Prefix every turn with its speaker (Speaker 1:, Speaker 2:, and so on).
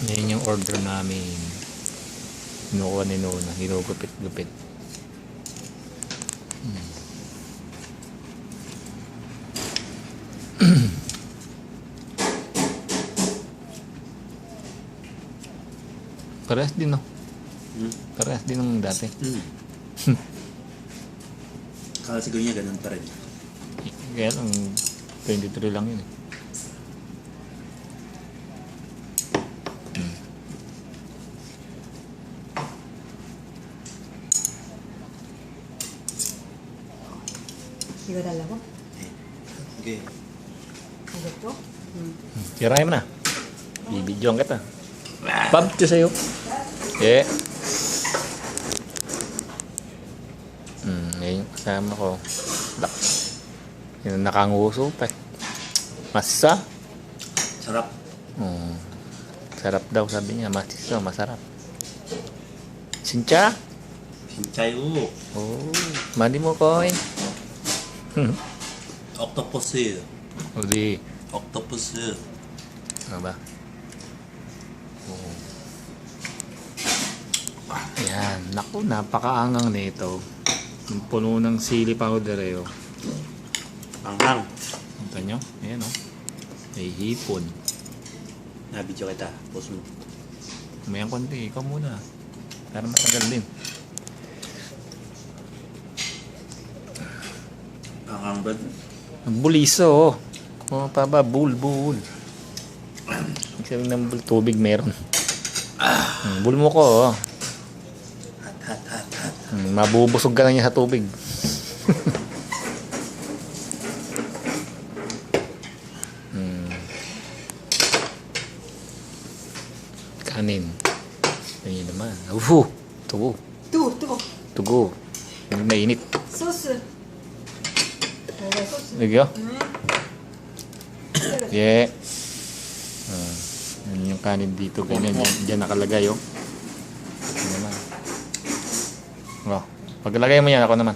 Speaker 1: Yan yung order namin. Kinukuha ni Nona. Ginugupit-gupit. Parehas din, no? Parehas din ng dati.
Speaker 2: Kala siguro niya ganun pa rin.
Speaker 1: Kaya lang, 23 lang yun eh.
Speaker 3: 이거 달라고?
Speaker 2: Okay.
Speaker 3: 이것도?
Speaker 1: Tirahin mo na. Bibidyoan kita. Pab, ito sa'yo. Yeah. Ngayon kasama ko. Yun nakanguso pa. Masa?
Speaker 2: Sarap.
Speaker 1: Sarap daw sabi niya. Masisa, masarap. Sincha?
Speaker 2: Pinchay o.
Speaker 1: Oh, mandi mo ko eh.
Speaker 2: Octopus.
Speaker 1: Uli.
Speaker 2: Octopus.
Speaker 1: Ano ba? Oh. Ayan. Naku, napakaangang nito. Yung puno ng sili powder eh. Oh.
Speaker 2: Anghang.
Speaker 1: Punta nyo? Ayan oh. May hipon.
Speaker 2: Nabidyo kita. Post mo.
Speaker 1: Mayang konti. Ikaw muna. Para matagal din.
Speaker 2: Anghang ba?
Speaker 1: Ang buliso oh. Oh, paba. Bul. Ibig sabihin ng tubig meron. Bul mo ko oh.
Speaker 2: Hot.
Speaker 1: Mabubusog ka na niya sa tubig. Kanin. Ganyan naman. Tugo. Tugo. Hindi mainit.
Speaker 3: 소스. 이거 소스.
Speaker 1: Lagyo? Yeah. Yan yung kanin dito. Ganyan. Diyan nakalagay oh. Yan naman. Oh. Paglagay mo yan, ako naman.